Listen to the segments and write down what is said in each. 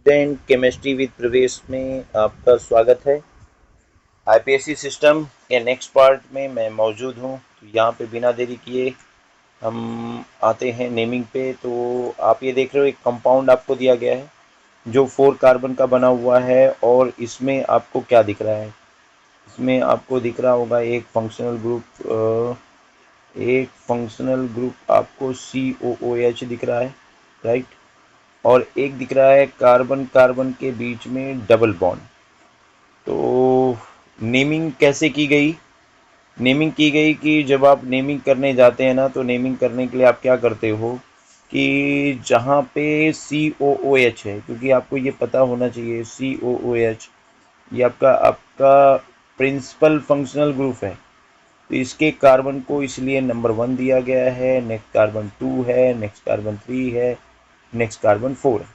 Student chemistry with प्रवेश में आपका स्वागत है। आईपीएससी सिस्टम के नेक्स्ट पार्ट में मैं मौजूद हूँ। तो यहाँ पे बिना देरी किए हम आते हैं नेमिंग पे। तो आप ये देख रहे हो एक कंपाउंड आपको दिया गया है जो 4 कार्बन का बना हुआ है और इसमें आपको क्या दिख रहा है? इसमें आपको दिख रहा होगा एक फंक्शनल ग्रुप आपको COOH दिख रहा है, राइट। और एक दिख रहा है कार्बन कार्बन के बीच में डबल बॉन्ड। तो नेमिंग कैसे की गई? नेमिंग की गई कि जब आप नेमिंग करने जाते हैं ना, तो नेमिंग करने के लिए आप क्या करते हो कि जहाँ पे COOH है, क्योंकि आपको ये पता होना चाहिए COOH ये आपका आपका प्रिंसिपल फंक्शनल ग्रुप है। तो इसके कार्बन को इसलिए नंबर 1 दिया गया है, नेक्स्ट कार्बन 2 है, नेक्स्ट कार्बन 3 है, नेक्स्ट कार्बन 4 है।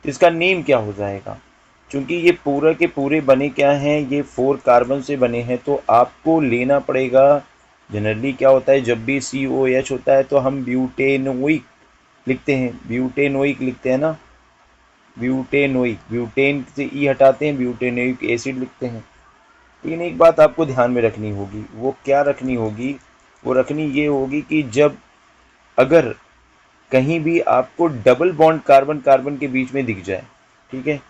तो इसका नेम क्या हो जाएगा? क्योंकि ये पूरा के पूरे बने क्या हैं, ये 4 कार्बन से बने हैं, तो आपको लेना पड़ेगा। जनरली क्या होता है, जब भी COH होता है तो हम ब्यूटेनोइक लिखते हैं, ब्यूटेनोइक लिखते हैं ना, ब्यूटेनोइक, ब्यूटेन से ई हटाते हैं, ब्यूटेनोइक एसिड लिखते हैं। लेकिन एक बात आपको ध्यान में रखनी होगी, वो क्या रखनी होगी? वो रखनी ये होगी कि जब अगर कहीं भी आपको डबल बॉन्ड कार्बन कार्बन के बीच में दिख जाए, ठीक है,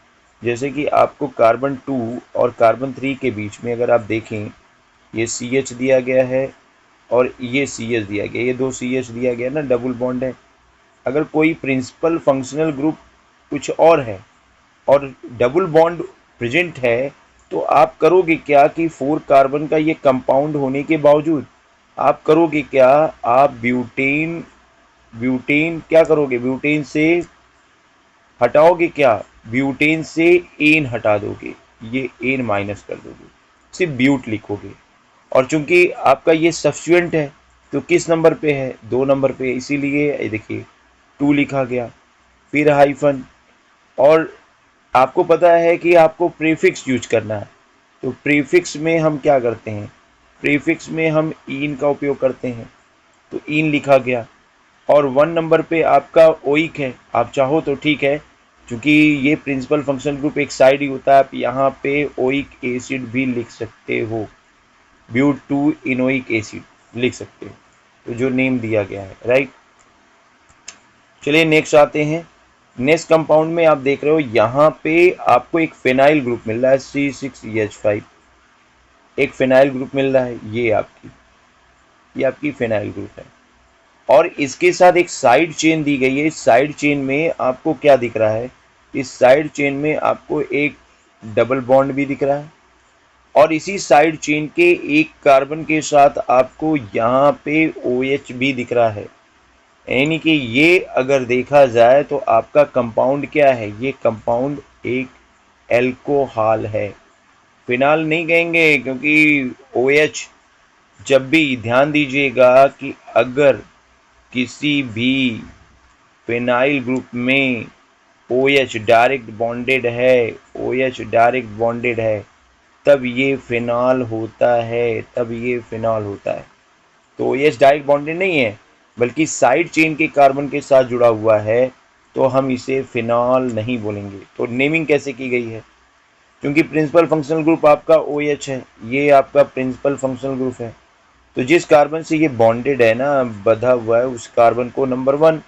जैसे कि आपको कार्बन 2 और कार्बन 3 के बीच में अगर आप देखें, ये CH दिया गया है और ये CH दिया गया, ये दो CH दिया गया ना, डबल बॉन्ड है। अगर कोई प्रिंसिपल फंक्शनल ग्रुप कुछ और है और डबल बॉन्ड प्रेजेंट है, तो आप करोगे क्या कि 4 कार्बन का ये कंपाउंड होने के बावजूद आप करोगे क्या? आप ब्यूटेन ब्यूटेन क्या करोगे? ब्यूटेन से हटाओगे क्या? ब्यूटेन से एन हटा दोगे, ये एन माइनस कर दोगे, सिर्फ ब्यूट लिखोगे। और चूंकि आपका ये सब्स्टिट्यूएंट है, तो किस नंबर पे है? 2 नंबर पे, इसीलिए देखिए 2 लिखा गया, फिर हाइफन। और आपको पता है कि आपको प्रीफिक्स यूज करना है, तो प्रीफिक्स में हम क्या करते हैं? प्रीफिक्स में हम इन का उपयोग करते हैं, तो इन लिखा गया। और 1 नंबर पे आपका ओइक है, आप चाहो तो ठीक है, क्योंकि ये प्रिंसिपल फंक्शनल ग्रुप एक साइड ही होता है, आप यहाँ पे ओइक एसिड भी लिख सकते हो, ब्यूट 2 इनोइक एसिड लिख सकते हो, तो जो नेम दिया गया है, राइट। चलिए नेक्स्ट आते हैं। नेक्स्ट कंपाउंड में आप देख रहे हो यहाँ पे आपको एक फिनाइल ग्रुप मिल रहा है C6EH5, एक फिनाइल ग्रुप मिल रहा है, ये आपकी फिनाइल ग्रुप है। और इसके साथ एक साइड चेन दी गई है। इस साइड चेन में आपको क्या दिख रहा है? इस साइड चेन में आपको एक डबल बॉन्ड भी दिख रहा है और इसी साइड चेन के एक कार्बन के साथ आपको यहाँ पे OH भी दिख रहा है। यानी कि ये अगर देखा जाए तो आपका कंपाउंड क्या है? ये कंपाउंड एक एल्कोहल है। फिनाल नहीं कहेंगे, क्योंकि OH जब भी ध्यान दीजिएगा कि अगर किसी भी फिनाइल ग्रुप में OH डायरेक्ट बॉन्डेड है, OH डायरेक्ट बॉन्डेड है, तब ये फिनॉल होता है, तब ये फिनॉल होता है। तो OH डायरेक्ट बॉन्डेड नहीं है, बल्कि साइड चेन के कार्बन के साथ जुड़ा हुआ है, तो हम इसे फिनॉल नहीं बोलेंगे। तो नेमिंग कैसे की गई है? क्योंकि प्रिंसिपल फंक्शनल ग्रुप आपका OH है, ये आपका प्रिंसिपल फंक्शनल ग्रुप है, तो जिस कार्बन से ये बॉन्डेड है ना, बधा हुआ है, उस कार्बन को नंबर 1,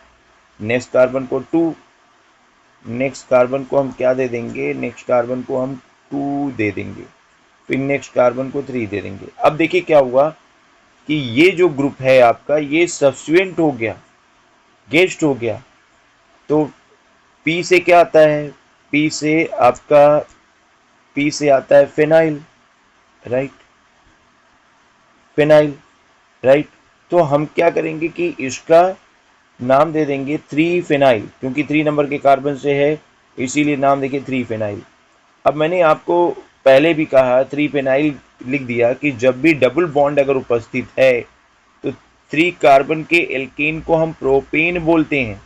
नेक्स्ट कार्बन को 2, नेक्स्ट कार्बन को हम क्या दे देंगे? नेक्स्ट कार्बन को हम 2 दे देंगे, फिर नेक्स्ट कार्बन को 3 दे देंगे। अब देखिए क्या हुआ कि ये जो ग्रुप है आपका, ये सब्स्टिट्यूएंट हो गया, गेस्ट हो गया। तो पी से क्या आता है? पी से आपका पी से आता है फिनाइल, राइट, फिनाइल, राइट। तो हम क्या करेंगे कि इसका नाम दे देंगे 3 फिनाइल, क्योंकि 3 नंबर के कार्बन से है, इसीलिए नाम देखिए 3 फिनाइल। अब मैंने आपको पहले भी कहा 3 फिनाइल लिख दिया कि जब भी डबल बॉन्ड अगर उपस्थित है, तो 3 कार्बन के एल्केन को हम प्रोपेन बोलते हैं,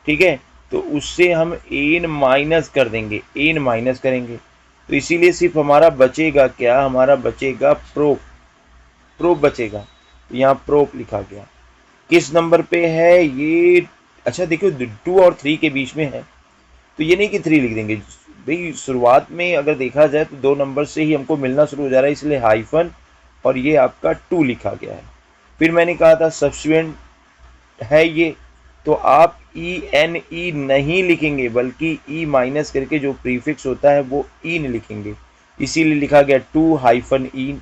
ठीक है। तो उससे हम एन माइनस कर देंगे, एन माइनस करेंगे, तो इसीलिए सिर्फ हमारा बचेगा क्या? हमारा बचेगा प्रोप, प्रोप बचेगा। तो यहाँ प्रोप लिखा गया। किस नंबर पे है ये? अच्छा देखो 2 और 3 के बीच में है, तो ये नहीं कि 3 लिख देंगे भाई, शुरुआत में अगर देखा जाए तो 2 नंबर से ही हमको मिलना शुरू हो जा रहा है, इसलिए हाइफन और ये आपका 2 लिखा गया है। फिर मैंने कहा था सब्सिट्यूएंट है ये, तो आप ई एन ई नहीं लिखेंगे, बल्कि ई माइनस करके जो प्रीफिक्स होता है वो इन लिखेंगे, इसीलिए लिखा गया 2 हाइफन इन।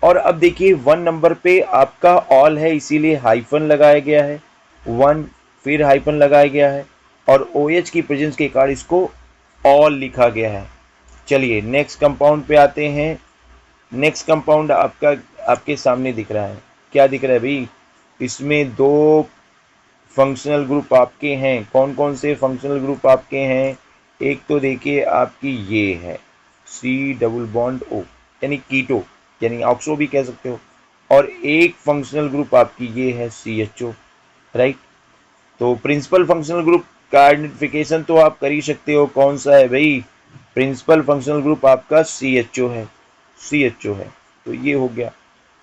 और अब देखिए 1 नंबर पे आपका ऑल है, इसीलिए हाइफन लगाया गया है 1, फिर हाइफन लगाया गया है, और ओ OH की प्रेजेंस के कारण इसको ऑल लिखा गया है। चलिए नेक्स्ट कंपाउंड पे आते हैं। नेक्स्ट कंपाउंड आपका आपके सामने दिख रहा है, क्या दिख रहा है भाई, इसमें 2 फंक्शनल ग्रुप आपके हैं। कौन कौन से फंक्शनल ग्रुप आपके हैं? एक तो देखिए आपकी ये है सी डबल बॉन्ड ओ, यानी कीटो, यानी ऑक्सो भी कह सकते हो, और एक फंक्शनल ग्रुप आपकी ये है सी एच ओ, राइट। तो प्रिंसिपल फंक्शनल ग्रुप का आइडेंटिफिकेशन तो आप कर ही सकते हो, कौन सा है भाई, प्रिंसिपल फंक्शनल ग्रुप आपका सी एच ओ है, सी एच ओ है। तो ये हो गया,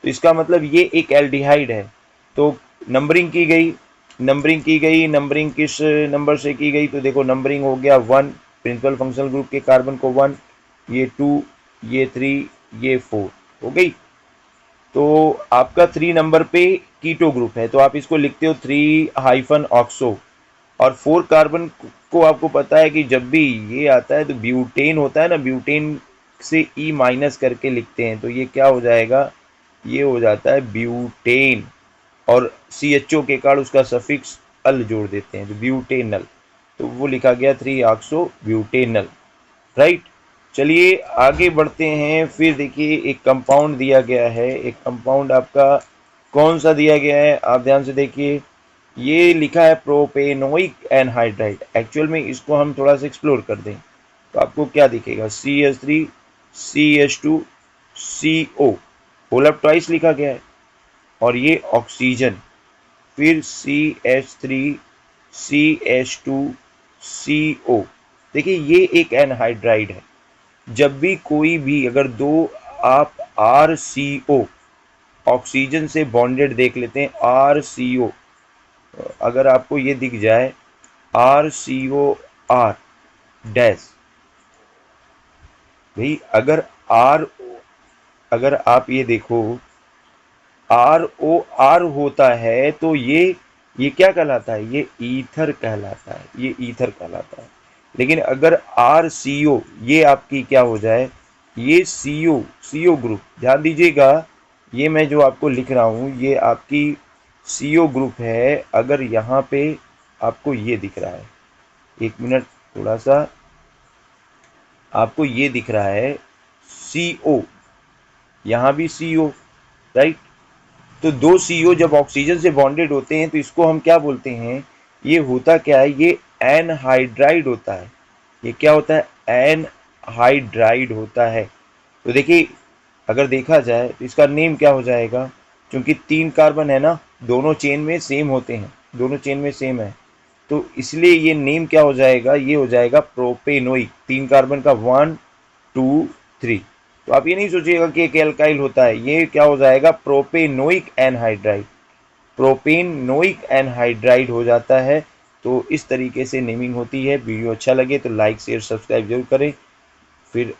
तो इसका मतलब ये एक एल्डिहाइड है। तो नंबरिंग की गई, नंबरिंग की गई, नंबरिंग किस नंबर से की गई, तो देखो नंबरिंग हो गया 1, प्रिंसिपल फंक्शनल ग्रुप के कार्बन को 1, ये 2, ये 3, ये 4 हो गई। तो आपका 3 नंबर पे कीटो ग्रुप है, तो आप इसको लिखते हो 3 हाइफन ऑक्सो। और 4 कार्बन को आपको पता है कि जब भी ये आता है तो ब्यूटेन होता है ना, ब्यूटेन से ई माइनस करके लिखते हैं, तो ये क्या हो जाएगा, ये हो जाता है ब्यूटेन, और सी एच ओ के कारण उसका सफिक्स अल जोड़ देते हैं, तो ब्यूटेनल, तो वो लिखा गया 3 ऑक्सो ब्यूटेनल, राइट। चलिए आगे बढ़ते हैं। फिर देखिए एक कंपाउंड दिया गया है, एक कंपाउंड आपका कौन सा दिया गया है, आप ध्यान से देखिए, ये लिखा है प्रोपेनोइक एनहाइड्राइड। एक्चुअल में इसको हम थोड़ा सा एक्सप्लोर कर दें तो आपको क्या दिखेगा, CH3 CH2 CO, whole twice लिखा गया है, और ये ऑक्सीजन, फिर CH3 CH2 CO। देखिए ये एक एनहाइड्राइड है। जब भी कोई भी अगर दो आप RCO ऑक्सीजन से बॉन्डेड देख लेते हैं, RCO, अगर आपको ये दिख जाए RCOR डैश, भाई अगर R, अगर आप ये देखो ROR होता है तो ये क्या कहलाता है, ये ईथर कहलाता है, ये ईथर कहलाता है। लेकिन अगर RCO ये आपकी क्या हो जाए, ये CO ग्रुप, ध्यान दीजिएगा, ये मैं जो आपको लिख रहा हूँ ये आपकी CO ग्रुप है। अगर यहाँ पे आपको ये दिख रहा है, एक मिनट, थोड़ा सा आपको ये दिख रहा है CO, यहाँ भी CO, राइट। तो 2 CO जब ऑक्सीजन से बॉन्डेड होते हैं तो इसको हम क्या बोलते हैं, ये होता क्या है, ये एनहाइड्राइड होता है। ये क्या होता है, एनहाइड्राइड होता है। तो देखिए अगर देखा जाए तो इसका नेम क्या हो जाएगा, क्योंकि 3 कार्बन है ना, दोनों चेन में सेम होते हैं, दोनों चेन में सेम है, तो इसलिए ये नेम क्या हो जाएगा, ये हो जाएगा प्रोपेनोइक। 3 कार्बन का 1 2 3, तो आप ये नहीं सोचिएगा कि एक एल्काइल होता है, ये क्या हो जाएगा, प्रोपेनोइक एनहाइड्राइड, प्रोपेनोइक एनहाइड्राइड हो जाता है। तो इस तरीके से नेमिंग होती है। वीडियो अच्छा लगे तो लाइक शेयर सब्सक्राइब जरूर करें। फिर